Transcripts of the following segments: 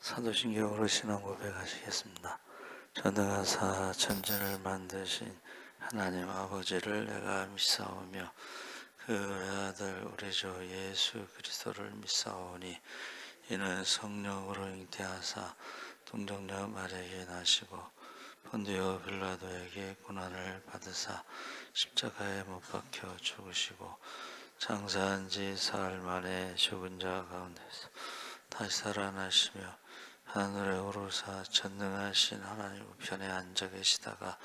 사도신경으로 신앙 고백하시겠습니다. 전능하사 천지를 만드신 하나님 아버지를 내가 믿사오며 그 외아들 우리 주 예수 그리스도를 믿사오니 이는 성령으로 잉태하사 동정녀 마리아에게 나시고 본디오 빌라도에게 고난을 받으사 십자가에 못 박혀 죽으시고 장사한 지 사흘 만에 죽은 자 가운데서 다시 살아나시며 하늘에 오르사 전능하신 하나님 우편에 앉아 계시다가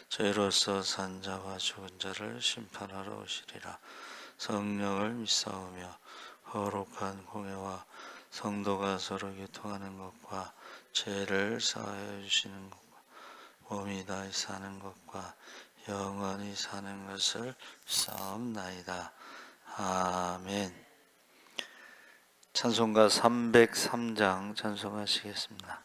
저희로서 산 자와 죽은 자를 심판하러 오시리라. 성령을 믿사오며 거룩한 공회와 성도가 서로 교통하는 것과 죄를 사하여 주시는 것과 몸이 다시 사는 것과 영원히 사는 것을 믿사옵나이다. 아멘. 찬송가 303장 찬송하시겠습니다.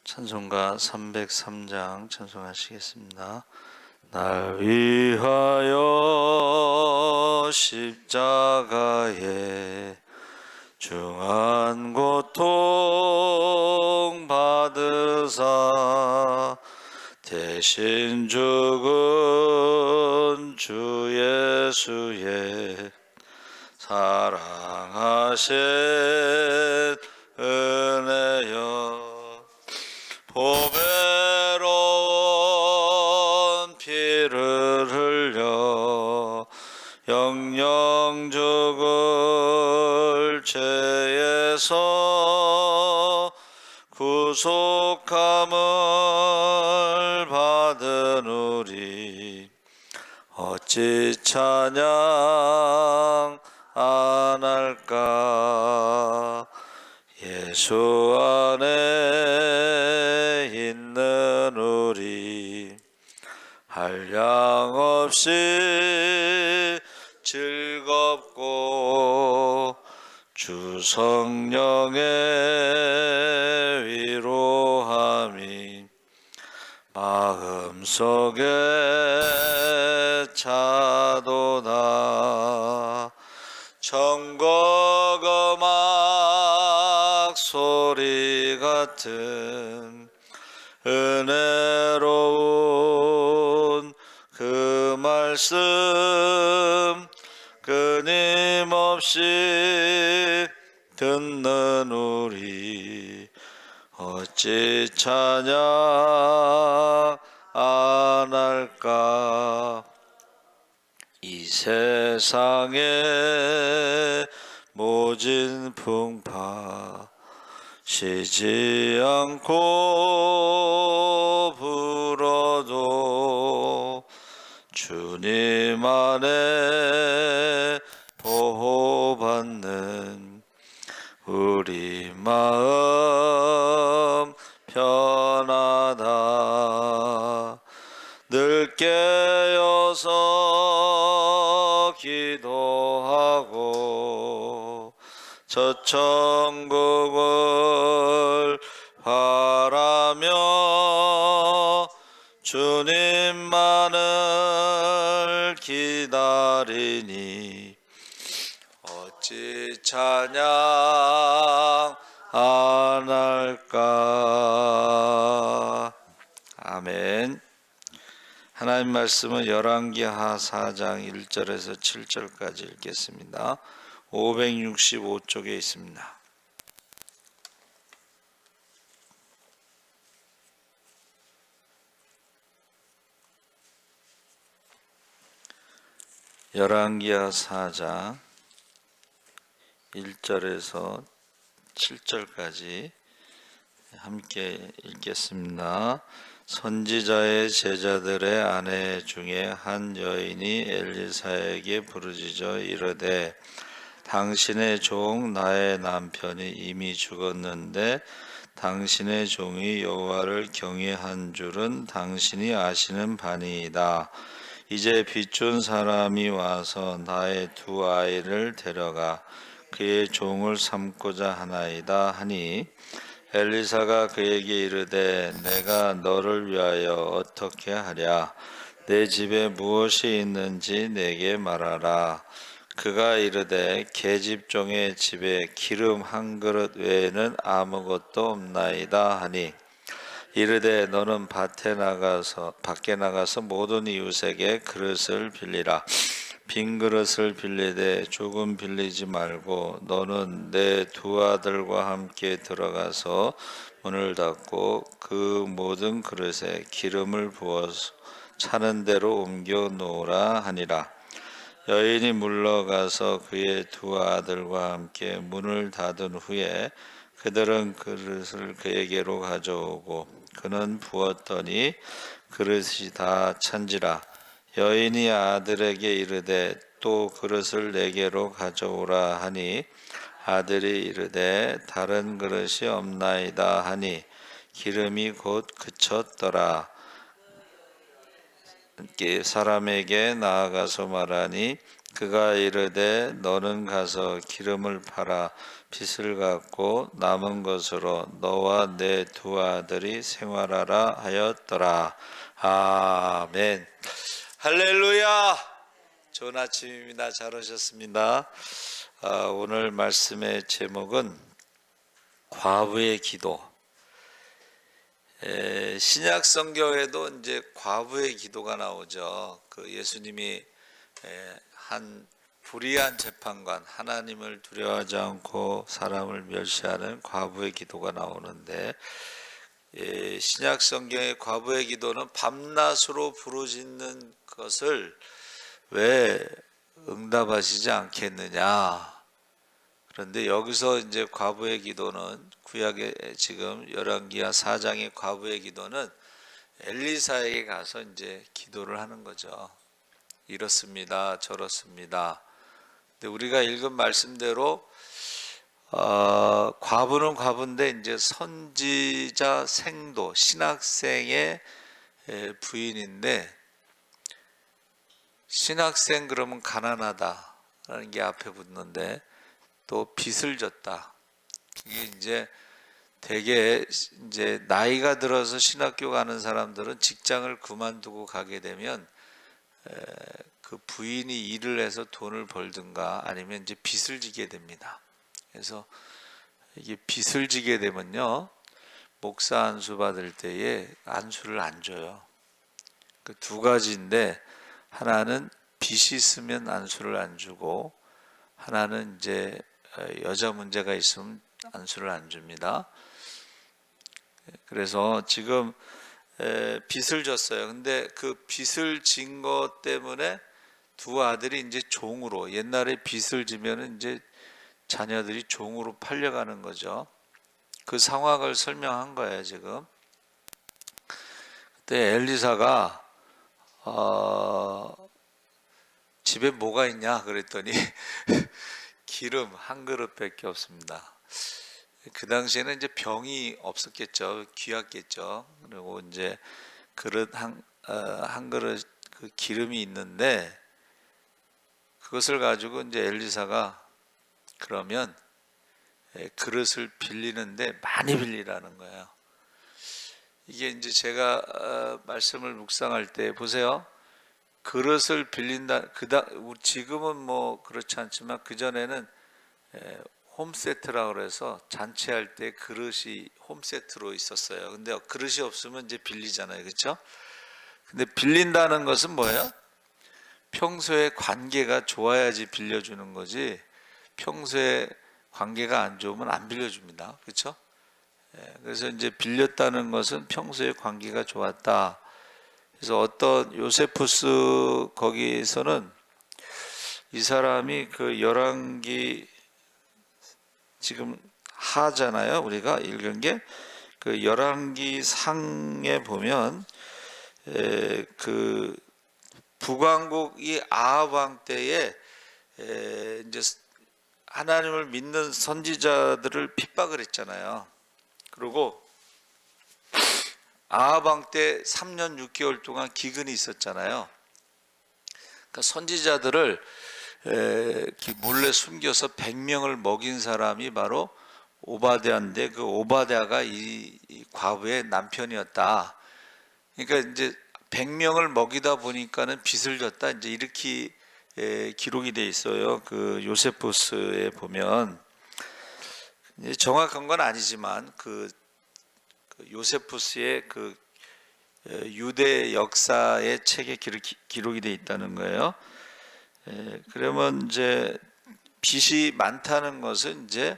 찬송가 303장 찬송하시겠습니다. 날 위하여 십자가에 중한 고통 받으사 대신 죽은 주 예수의 사랑하신 은혜여 보배로운 피를 흘려 영영 죽을 죄에서 구속함을 받은 우리 어찌 찬양 안 할까. 예수 안에 있는 우리 한량없이 즐겁고 주 성령의 위로함이 마음속에 차도다. 천국 음악 소리 같은 은혜로운 그 말씀 끊임없이 듣는 우리 어찌 찬양 안 할까. 이 세상에 모진 풍파 쉬지 않고 불어도 주님 안에 보호받는 우리 마음 편하다. 늘 깨어서 기도하고 저 천국을 바라며 주님만을 기다리니 어찌 찬양 안 할까. 아멘. 하나님 말씀은 열왕기하 4장 1절에서 7절까지 읽겠습니다. 565쪽에 있습니다. 열왕기하 4장 1절에서 7절까지 함께 읽겠습니다. 선지자의 제자들의 아내 중에 한 여인이 엘리사에게 부르짖어 이르되 당신의 종 나의 남편이 이미 죽었는데 당신의 종이 여호와를 경외한 줄은 당신이 아시는 바니이다. 이제 빚준 사람이 와서 나의 두 아이를 데려가 그의 종을 삼고자 하나이다 하니 엘리사가 그에게 이르되 내가 너를 위하여 어떻게 하랴. 내 집에 무엇이 있는지 내게 말하라. 그가 이르되 계집종의 집에 기름 한 그릇 외에는 아무것도 없나이다 하니, 이르되 너는 밖에 나가서 모든 이웃에게 그릇을 빌리라. 빈 그릇을 빌리되 조금 빌리지 말고 너는 내 두 아들과 함께 들어가서 문을 닫고 그 모든 그릇에 기름을 부어서 차는 대로 옮겨 놓으라 하니라. 여인이 물러가서 그의 두 아들과 함께 문을 닫은 후에 그들은 그릇을 그에게로 가져오고 그는 부었더니 그릇이 다 찬지라. 여인이 아들에게 이르되 또 그릇을 내게로 가져오라 하니, 아들이 이르되 다른 그릇이 없나이다 하니 기름이 곧 그쳤더라. 사람에게 나아가서 말하니, 그가 이르되 너는 가서 기름을 팔아 빚을 갚고 남은 것으로 너와 내 두 아들이 생활하라 하였더라. 아멘. 할렐루야. 좋은 아침입니다. 잘 오셨습니다. 오늘 말씀의 제목은 과부의 기도. 신약 성경에도 이제 과부의 기도가 나오죠. 그 예수님이 한 불의한 재판관, 하나님을 두려워하지 않고 사람을 멸시하는 과부의 기도가 나오는데, 신약 성경의 과부의 기도는 밤낮으로 부르짖는 것을 왜 응답하시지 않겠느냐. 그런데 여기서 이제 과부의 기도는 구약의 지금 열왕기하 4장의 과부의 기도는 엘리사에게 가서 이제 기도를 하는 거죠. 이렇습니다, 저렇습니다. 근데 우리가 읽은 말씀대로 과부는 과부인데 이제 선지자 생도 신학생의 부인인데, 신학생 그러면 가난하다라는 게 앞에 붙는데 또 빚을 졌다. 이게 이제 대개 이제 나이가 들어서 신학교 가는 사람들은 직장을 그만두고 가게 되면 그 부인이 일을 해서 돈을 벌든가 아니면 이제 빚을 지게 됩니다. 그래서 이게 빚을 지게 되면요, 목사 안수 받을 때에 안수를 안 줘요. 그 두 가지인데, 하나는 빚이 있으면 안수를 안 주고, 하나는 이제 여자 문제가 있으면 안수를 안 줍니다. 그래서 지금 빚을 졌어요. 근데 그 빚을 진 것 때문에 두 아들이 이제 종으로, 옛날에 빚을 지면은 이제 자녀들이 종으로 팔려가는 거죠. 그 상황을 설명한 거예요, 지금. 그때 엘리사가 집에 뭐가 있냐 그랬더니 기름 한 그릇밖에 없습니다. 그 당시에는 이제 병이 없었겠죠. 귀했겠죠. 그리고 이제 그릇 한 그릇 그 기름이 있는데, 그것을 가지고 이제 엘리사가 그러면 그릇을 빌리는데 많이 빌리라는 거예요. 이게 이제 제가 말씀을 묵상할 때 보세요. 그릇을 빌린다. 지금은 뭐 그렇지 않지만 그 전에는 홈세트라고 그래서 잔치할 때 그릇이 홈세트로 있었어요. 근데 그릇이 없으면 이제 빌리잖아요, 그렇죠? 근데 빌린다는 것은 뭐예요? 평소에 관계가 좋아야지 빌려주는 거지, 평소에 관계가 안 좋으면 안 빌려줍니다, 그렇죠? 그래서 이제 빌렸다는 것은 평소에 관계가 좋았다. 그래서 어떤 요세푸스 거기서는 이 사람이 그 열왕기 지금 하잖아요. 우리가 읽은 게 그 열왕기 상에 보면 그 북왕국이 아합 왕 때에 이제 하나님을 믿는 선지자들을 핍박을 했잖아요. 그리고 아합 왕 때 3년 6개월 동안 기근이 있었잖아요. 그러니까 선지자들을 몰래 숨겨서 100명을 먹인 사람이 바로 오바댜인데, 그 오바댜가 이 과부의 남편이었다. 그러니까 이제 100명을 먹이다 보니까는 빚을 졌다. 이제 이렇게 기록이 돼 있어요. 그 요세푸스에 보면 정확한 건 아니지만 그 요세푸스의 그 유대 역사의 책에 기록이 돼 있다는 거예요. 그러면 이제 빚이 많다는 것은 이제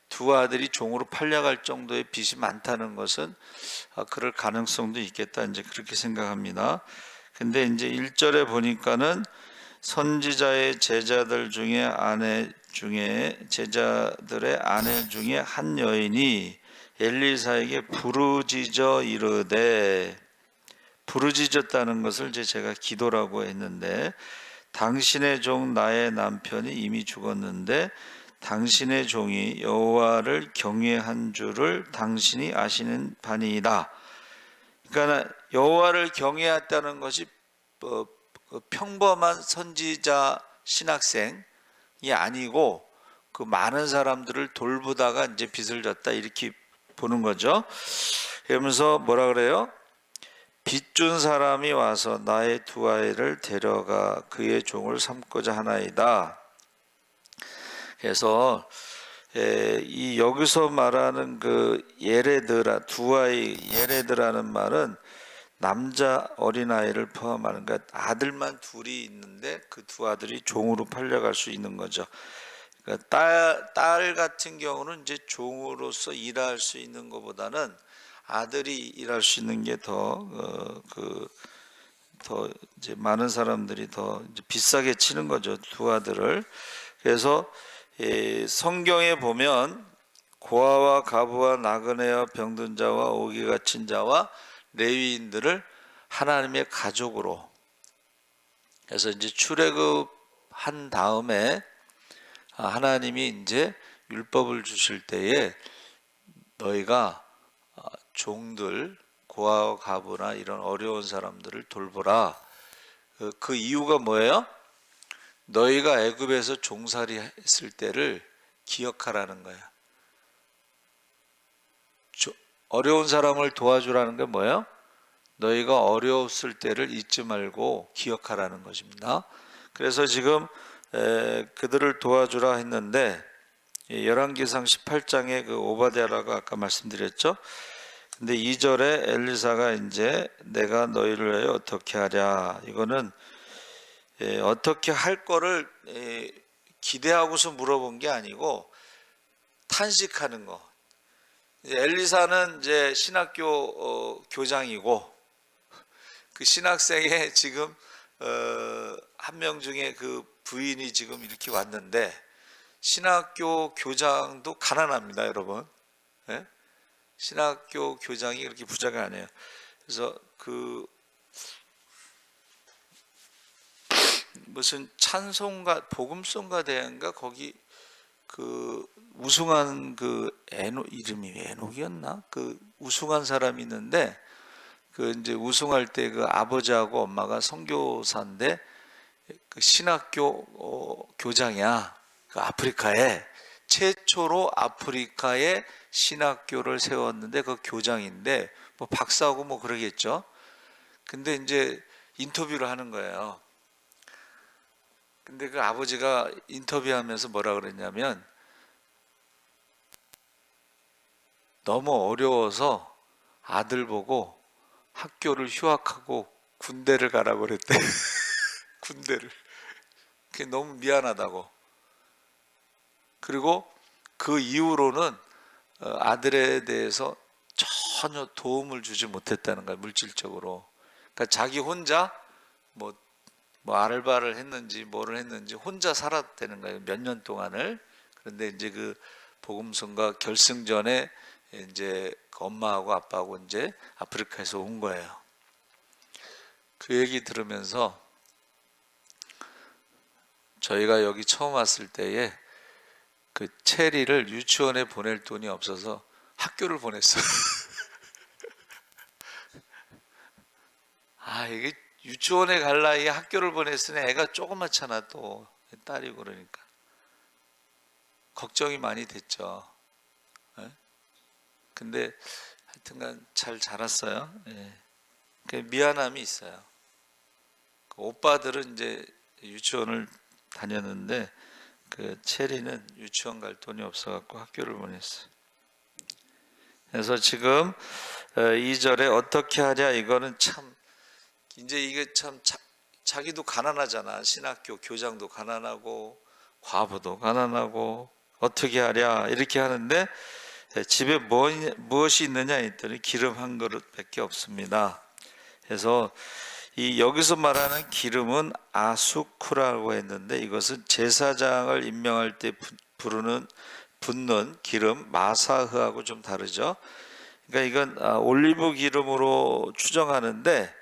두 아들이 종으로 팔려갈 정도의 빚이 많다는 것은 그럴 가능성도 있겠다, 이제 그렇게 생각합니다. 근데 이제 1절에 보니까는 선지자의 제자들 중에 제자들의 아내 중에 한 여인이 엘리사에게 부르짖어 이르되, 부르짖었다는 것을 이제 제가 기도라고 했는데, 당신의 종 나의 남편이 이미 죽었는데 당신의 종이 여호와를 경외한 줄을 당신이 아시는 바니이다. 그러니까 여호와를 경외했다는 것이 평범한 선지자 신학생이 아니고 그 많은 사람들을 돌보다가 이제 빚을 졌다, 이렇게 보는 거죠. 그러면서 뭐라 그래요? 빚 준 사람이 와서 나의 두 아이를 데려가 그의 종을 삼고자 하나이다. 그래서 이 여기서 말하는 그 예레드라, 두 아이 예레드라는 말은 남자 어린아이를 포함하는, 그러니까 아들만 둘이 있는데 그 두 아들이 종으로 팔려갈 수 있는 거죠. 그러니까 딸 같은 경우는 이제 종으로서 일할 수 있는 것보다는 아들이 일할 수 있는 게 더 이제 많은 사람들이 더 이제 비싸게 치는 거죠, 두 아들을. 그래서 성경에 보면 고아와 가부와 나그네와 병든 자와 오기 갇힌 자와 레위인들을 하나님의 가족으로, 그래서 이제 출애굽한 다음에 하나님이 이제 율법을 주실 때에 너희가 종들, 고아와 가부나 이런 어려운 사람들을 돌보라. 그 이유가 뭐예요? 너희가 애굽에서 종살이 했을 때를 기억하라는 거야. 어려운 사람을 도와주라는 게 뭐예요? 너희가 어려웠을 때를 잊지 말고 기억하라는 것입니다. 그래서 지금 그들을 도와주라 했는데, 열왕기상 18장에 그 오바댜라고 아까 말씀드렸죠. 근데 2절에 엘리사가 이제 내가 너희를 위하여 어떻게 하랴, 이거는 어떻게 할 거를 기대하고서 물어본 게 아니고 탄식하는 거. 엘리사는 이제 신학교 교장이고 그 신학생의 지금 한 명 중에 그 부인이 지금 이렇게 왔는데, 신학교 교장도 가난합니다, 여러분. 예? 신학교 교장이 그렇게 부자가 아니에요. 그래서 그 무슨 찬송가 복음송가 대회인가 거기 그 우승한 그 이름이 에녹이었나? 그 우승한 사람이 있는데, 그 이제 우승할 때 그 아버지하고 엄마가 선교사인데 그 신학교 교장이야. 그 아프리카에 최초로 아프리카에 신학교를 세웠는데 그 교장인데 뭐 박사고 뭐 그러겠죠. 근데 이제 인터뷰를 하는 거예요. 근데 그 아버지가 인터뷰하면서 뭐라 그랬냐면 너무 어려워서 아들 보고 학교를 휴학하고 군대를 가라고 그랬대. 군대를. 그게 너무 미안하다고. 그리고 그 이후로는 아들에 대해서 전혀 도움을 주지 못했다는 거야, 물질적으로. 그러니까 자기 혼자 뭐 알바를 했는지 뭐를 했는지 혼자 살았다는 거예요, 몇 년 동안을. 그런데 이제 그 복음성가 결승전에 이제 엄마하고 아빠하고 이제 아프리카에서 온 거예요. 그 얘기 들으면서 저희가 여기 처음 왔을 때에 그 체리를 유치원에 보낼 돈이 없어서 학교를 보냈어요. 이게 유치원에 갈 나이에 학교를 보냈으니 애가 조그맣잖아, 또 딸이고 그러니까 걱정이 많이 됐죠. 근데 하여튼간 잘 자랐어요. 그 미안함이 있어요. 그 오빠들은 이제 유치원을 다녔는데 그 체리는 유치원 갈 돈이 없어갖고 학교를 보냈어요. 그래서 지금 2절에 어떻게 하랴, 이거는 참 이제 이게 참 자기도 가난하잖아. 신학교 교장도 가난하고 과부도 가난하고 어떻게 하랴 이렇게 하는데, 집에 무엇이 있느냐 했더니 기름 한 그릇밖에 없습니다. 그래서 이 여기서 말하는 기름은 아수쿠라고 했는데, 이것은 제사장을 임명할 때 붓는 기름 마사흐하고 좀 다르죠. 그러니까 이건 올리브 기름으로 추정하는데,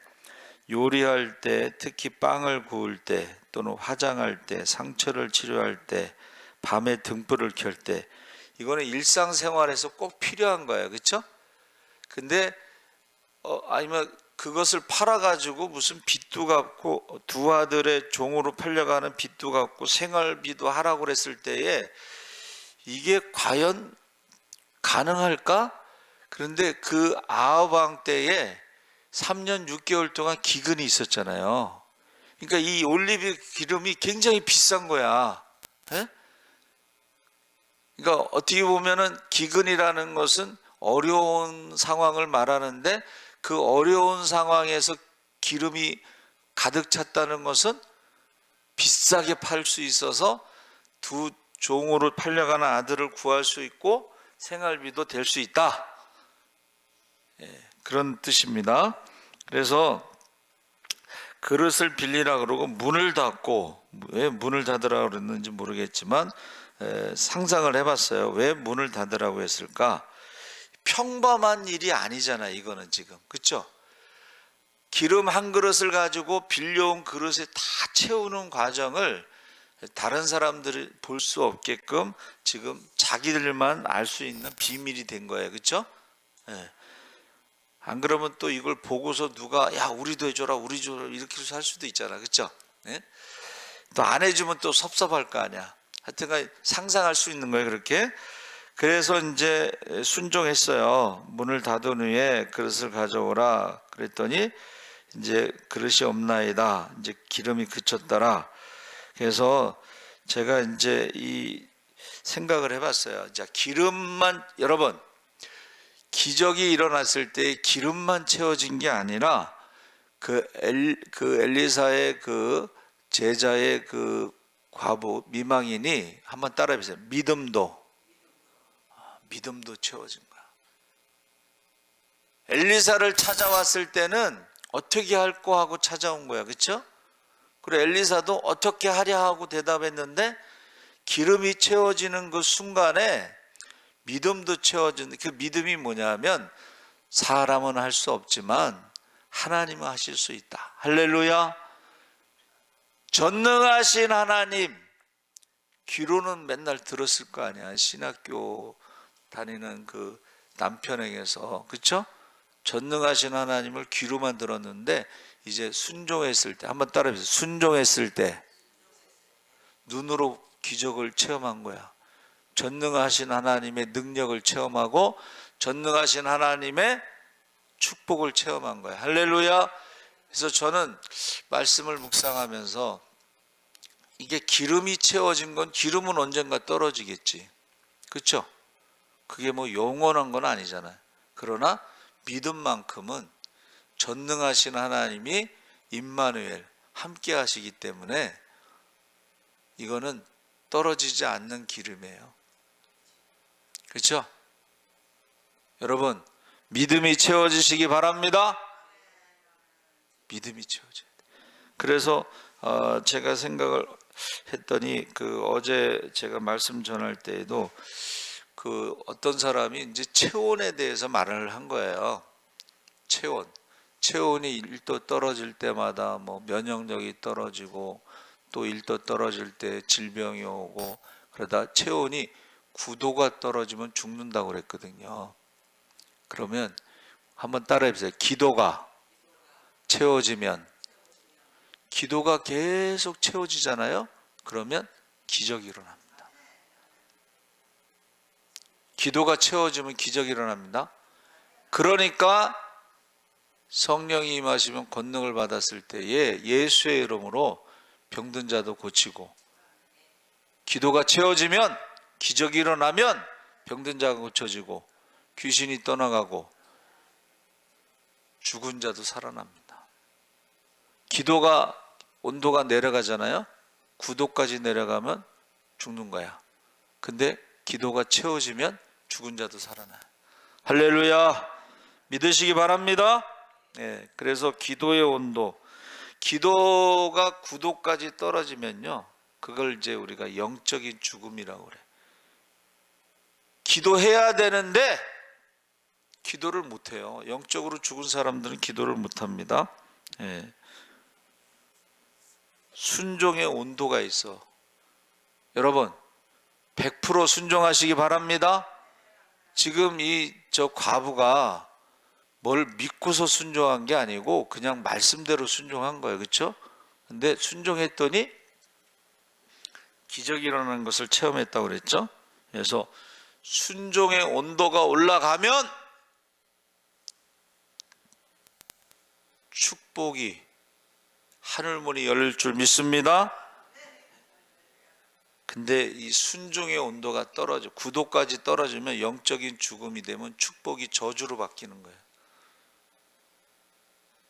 요리할 때, 특히 빵을 구울 때 또는 화장할 때, 상처를 치료할 때, 밤에 등불을 켤 때, 이거는 일상생활에서 꼭 필요한 거예요. 그렇죠? 근데 아니면 그것을 팔아가지고 무슨 빚도 갚고 두 아들의 종으로 팔려가는 빚도 갚고 생활비도 하라고 그랬을 때에 이게 과연 가능할까? 그런데 그 아합 왕 때에 3년 6개월 동안 기근이 있었잖아요. 그러니까 이 올리브 기름이 굉장히 비싼 거야. 에? 그러니까 어떻게 보면은 기근이라는 것은 어려운 상황을 말하는데, 그 어려운 상황에서 기름이 가득 찼다는 것은 비싸게 팔 수 있어서 두 종으로 팔려가는 아들을 구할 수 있고 생활비도 될 수 있다. 그런 뜻입니다. 그래서 그릇을 빌리라 그러고 문을 닫고, 왜 문을 닫으라고 그랬는지 모르겠지만 상상을 해봤어요. 왜 문을 닫으라고 했을까? 평범한 일이 아니잖아요. 이거는 지금, 그렇죠? 기름 한 그릇을 가지고 빌려온 그릇에 다 채우는 과정을 다른 사람들이 볼 수 없게끔 지금 자기들만 알 수 있는 비밀이 된 거예요. 그렇죠? 예. 안 그러면 또 이걸 보고서 누가 야 우리도 해줘라 우리 줘라 이렇게 할 수도 있잖아. 그렇죠? 예? 또 안 해주면 또 섭섭할 거 아니야. 하여튼간 상상할 수 있는 거예요. 그렇게. 그래서 이제 순종했어요. 문을 닫은 후에 그릇을 가져오라 그랬더니 이제 그릇이 없나이다. 이제 기름이 그쳤더라. 그래서 제가 이제 이 생각을 해봤어요. 자, 기름만, 여러분, 기적이 일어났을 때 기름만 채워진 게 아니라 그 엘리사의 그 제자의 그 과부 미망인이, 한번 따라해 보세요. 믿음도 채워진 거야. 엘리사를 찾아왔을 때는 어떻게 할꼬 하고 찾아온 거야. 그렇죠? 그리고 엘리사도 어떻게 하랴 하고 대답했는데, 기름이 채워지는 그 순간에 믿음도 채워지는, 그 믿음이 뭐냐면 사람은 할 수 없지만 하나님은 하실 수 있다. 할렐루야. 전능하신 하나님, 귀로는 맨날 들었을 거 아니야. 신학교 다니는 그 남편에게서. 그렇죠? 전능하신 하나님을 귀로만 들었는데 이제 순종했을 때, 한번 따라해보세요. 순종했을 때 눈으로 기적을 체험한 거야. 전능하신 하나님의 능력을 체험하고 전능하신 하나님의 축복을 체험한 거야. 할렐루야. 그래서 저는 말씀을 묵상하면서 이게 기름이 채워진 건, 기름은 언젠가 떨어지겠지. 그렇죠? 그게 뭐 영원한 건 아니잖아요. 그러나 믿음만큼은 전능하신 하나님이 임마누엘 함께 하시기 때문에 이거는 떨어지지 않는 기름이에요. 그렇죠? 여러분, 믿음이 채워지시기 바랍니다. 믿음이 채워져야 돼. 그래서 제가 생각을 했더니 어제 제가 말씀 전할 때에도 어떤 사람이 이제 체온에 대해서 말을 한 거예요. 체온이 1도 떨어질 때마다 뭐 면역력이 떨어지고 또 1도 떨어질 때 질병이 오고, 그러다 체온이 9도가 떨어지면 죽는다고 그랬거든요. 그러면 한번 따라해 보세요. 기도가 채워지면, 기도가 계속 채워지잖아요. 그러면 기적이 일어납니다. 기도가 채워지면 기적이 일어납니다. 그러니까 성령이 임하시면 권능을 받았을 때에 예수의 이름으로 병든 자도 고치고, 기도가 채워지면, 기적이 일어나면 병든 자가 고쳐지고 귀신이 떠나가고 죽은 자도 살아납니다. 기도가 온도가 내려가잖아요. 9도까지 내려가면 죽는 거야. 근데 기도가 채워지면 죽은 자도 살아나요. 할렐루야. 믿으시기 바랍니다. 예, 그래서 기도의 온도, 기도가 9도까지 떨어지면요, 그걸 이제 우리가 영적인 죽음이라고 그래. 기도해야 되는데 기도를 못해요. 영적으로 죽은 사람들은 기도를 못합니다. 예. 순종의 온도가 있어. 여러분 100% 순종하시기 바랍니다. 지금 저 과부가 뭘 믿고서 순종한 게 아니고 그냥 말씀대로 순종한 거예요. 그렇죠? 근데 순종했더니 기적이 일어나는 것을 체험했다고 그랬죠? 그래서 순종의 온도가 올라가면 축복이, 하늘문이 열릴 줄 믿습니다. 근데 이 순종의 온도가 떨어져 9도까지 떨어지면 영적인 죽음이 되면 축복이 저주로 바뀌는 거예요.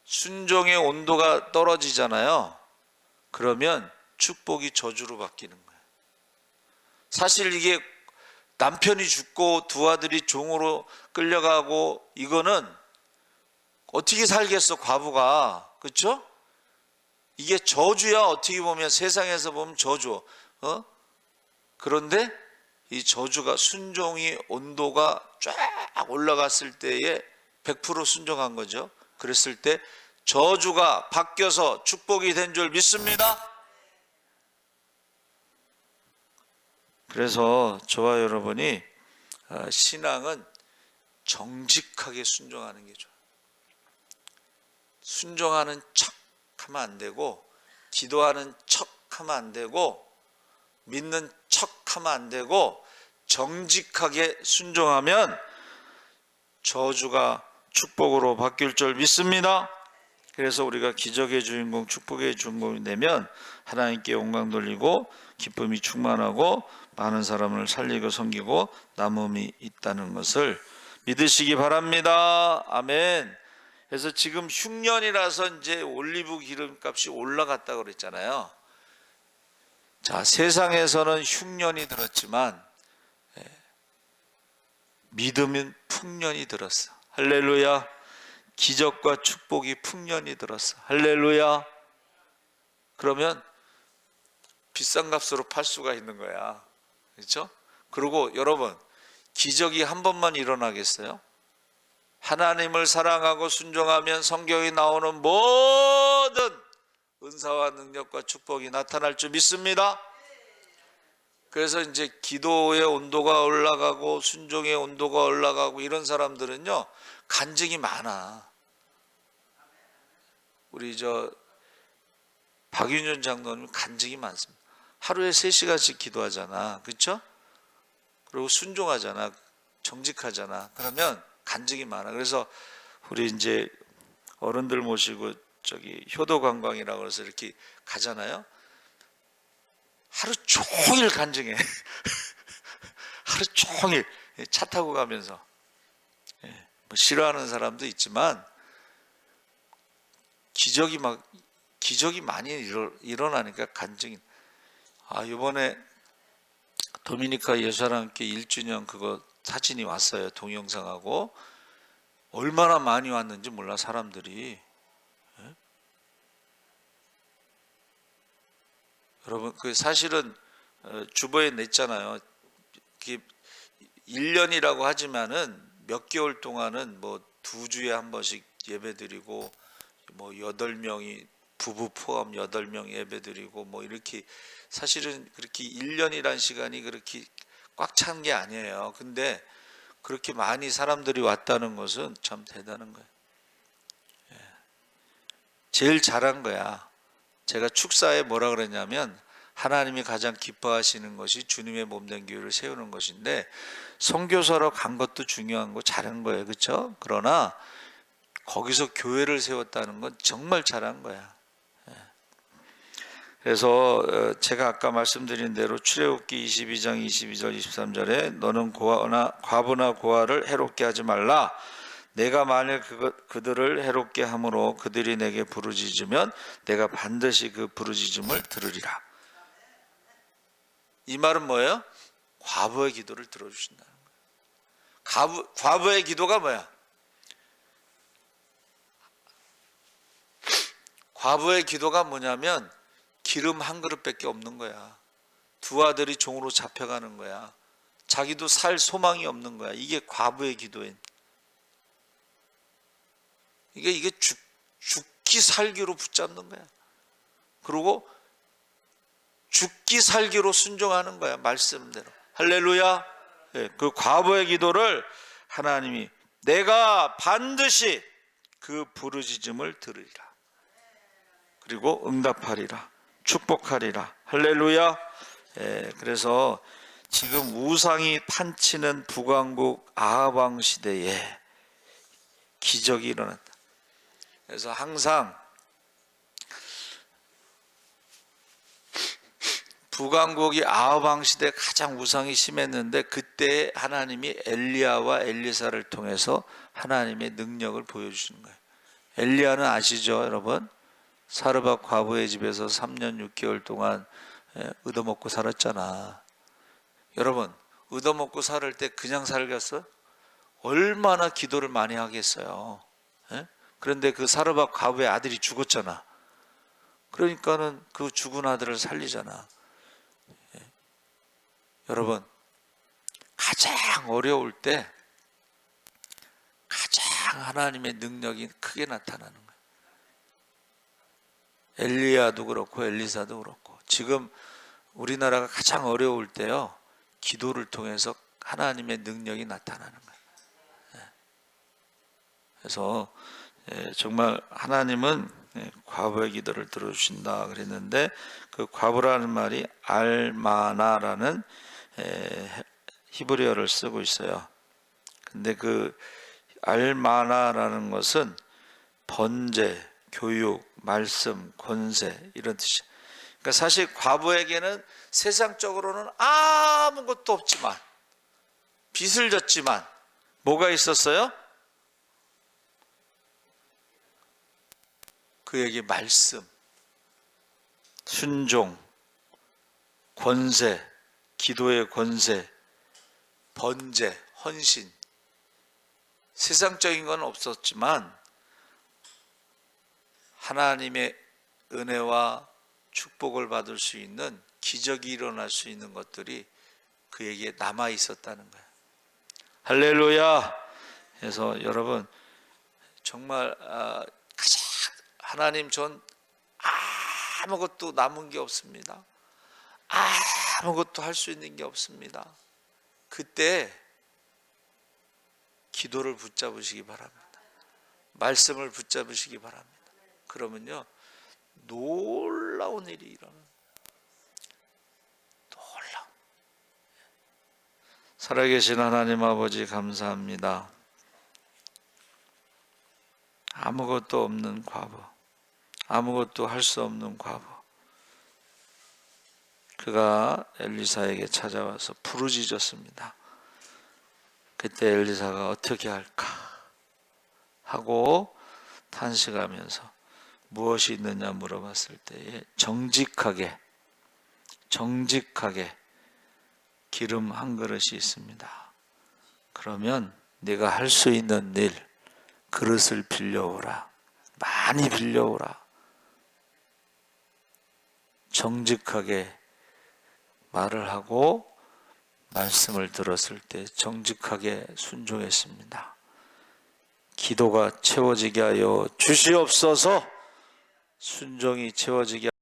순종의 온도가 떨어지잖아요. 그러면 축복이 저주로 바뀌는 거예요. 사실 이게 남편이 죽고 두 아들이 종으로 끌려가고, 이거는 어떻게 살겠어 과부가. 그렇죠? 이게 저주야. 어떻게 보면 세상에서 보면 저주. 그런데 이 저주가, 순종이 온도가 쫙 올라갔을 때에 100% 순종한 거죠. 그랬을 때 저주가 바뀌어서 축복이 된 줄 믿습니다. 그래서 저와 여러분이 신앙은 정직하게 순종하는 게 좋아요. 순종하는 척 하면 안 되고, 기도하는 척 하면 안 되고, 믿는 척 하면 안 되고, 정직하게 순종하면 저주가 축복으로 바뀔 줄 믿습니다. 그래서 우리가 기적의 주인공, 축복의 주인공이 되면 하나님께 영광 돌리고 기쁨이 충만하고 많은 사람을 살리고 섬기고 남음이 있다는 것을 믿으시기 바랍니다. 아멘. 그래서 지금 흉년이라서 이제 올리브 기름값이 올라갔다고 그랬잖아요. 자, 세상에서는 흉년이 들었지만 믿음은 풍년이 들었어. 할렐루야. 기적과 축복이 풍년이 들었어. 할렐루야. 그러면 비싼 값으로 팔 수가 있는 거야. 그렇죠? 그리고 여러분, 기적이 한 번만 일어나겠어요? 하나님을 사랑하고 순종하면 성경에 나오는 모든 은사와 능력과 축복이 나타날 줄 믿습니다. 그래서 이제 기도의 온도가 올라가고 순종의 온도가 올라가고 이런 사람들은요, 간증이 많아. 우리 박윤준 장로님 간증이 많습니다. 하루에 3시간씩 기도하잖아. 그렇죠? 그리고 순종하잖아. 정직하잖아. 그러면 간증이 많아. 그래서 우리 이제 어른들 모시고 효도 관광이라고 해서 이렇게 가잖아요. 하루 종일 간증해. 하루 종일 차 타고 가면서. 뭐 싫어하는 사람도 있지만 기적이 많이 일어나니까 간증이. 이번에 도미니카 예수사랑교회 1주년 그거 사진이 왔어요. 동영상하고. 얼마나 많이 왔는지 몰라 사람들이. 여러분, 그 사실은 주보에 냈잖아요. 1년이라고 하지만은 몇 개월 동안은 뭐 2주에 한 번씩 예배드리고, 뭐 8명이 부부 포함 8명 예배드리고, 뭐 이렇게 사실은 그렇게 1년이란 시간이 그렇게 꽉 찬 게 아니에요. 근데 그렇게 많이 사람들이 왔다는 것은 참 대단한 거예요. 제일 잘한 거야. 제가 축사에 뭐라 그랬냐면, 하나님이 가장 기뻐하시는 것이 주님의 몸된 교회를 세우는 것인데, 선교사로 간 것도 중요한 거 잘한 거예요. 그렇죠? 그러나 거기서 교회를 세웠다는 건 정말 잘한 거야. 그래서 제가 아까 말씀드린 대로 출애굽기 22장 22절 23절에 너는 과부나 고아를 해롭게 하지 말라. 내가 만일 그들을 해롭게 함으로 그들이 내게 부르짖으면 내가 반드시 그 부르짖음을 들으리라. 이 말은 뭐예요? 과부의 기도를 들어주신다는 거예요. 과부의 기도가 뭐야? 과부의 기도가 뭐냐면 기름 한 그릇밖에 없는 거야. 두 아들이 종으로 잡혀가는 거야. 자기도 살 소망이 없는 거야. 이게 과부의 기도인. 이게 죽기 살기로 붙잡는 거야. 그리고 죽기 살기로 순종하는 거야. 말씀대로. 할렐루야. 네, 그 과부의 기도를 하나님이 내가 반드시 그 부르짖음을 들으리라. 그리고 응답하리라. 축복하리라. 할렐루야. 예, 그래서 지금 우상이 판치는 북왕국 아합 왕 시대에 기적이 일어났다. 그래서 항상 북왕국이 아합 왕 시대 가장 우상이 심했는데 그때 하나님이 엘리야와 엘리사를 통해서 하나님의 능력을 보여주시는 거예요. 엘리야는 아시죠, 여러분? 사르밧 과부의 집에서 3년 6개월 동안 얻어먹고 살았잖아. 여러분, 얻어먹고 살을 때 그냥 살겠어? 얼마나 기도를 많이 하겠어요. 그런데 그 사르밧 과부의 아들이 죽었잖아. 그러니까는 그 죽은 아들을 살리잖아. 여러분, 가장 어려울 때 가장 하나님의 능력이 크게 나타나는 거예요. 엘리야도 그렇고 엘리사도 그렇고 지금 우리나라가 가장 어려울 때요, 기도를 통해서 하나님의 능력이 나타나는 거예요. 그래서 정말 하나님은 과부의 기도를 들어주신다 그랬는데 그 과부라는 말이 알마나라는 히브리어를 쓰고 있어요. 근데 그 알마나라는 것은 번제, 교육, 말씀, 권세 이런 뜻이에요. 그러니까 사실 과부에게는 세상적으로는 아무것도 없지만 빚을 졌지만 뭐가 있었어요? 그에게 말씀, 순종, 권세, 기도의 권세, 번제, 헌신, 세상적인 건 없었지만 하나님의 은혜와 축복을 받을 수 있는 기적이 일어날 수 있는 것들이 그에게 남아 있었다는 거예요. 할렐루야. 그래서 여러분 정말 가장 하나님 전 아무것도 남은 게 없습니다. 아무것도 할 수 있는 게 없습니다. 그때 기도를 붙잡으시기 바랍니다. 말씀을 붙잡으시기 바랍니다. 그러면요 놀라운 일이 일어나요. 놀라운. 살아계신 하나님 아버지 감사합니다. 아무것도 없는 과부, 아무것도 할 수 없는 과부, 그가 엘리사에게 찾아와서 부르짖었습니다. 그때 엘리사가 어떻게 할까 하고 탄식하면서 무엇이 있느냐 물어봤을 때에 정직하게 기름 한 그릇이 있습니다. 그러면 네가 할 수 있는 일, 그릇을 빌려오라. 많이 빌려오라. 정직하게 말을 하고 말씀을 들었을 때 정직하게 순종했습니다. 기도가 채워지게 하여 주시옵소서. 순종이 채워지게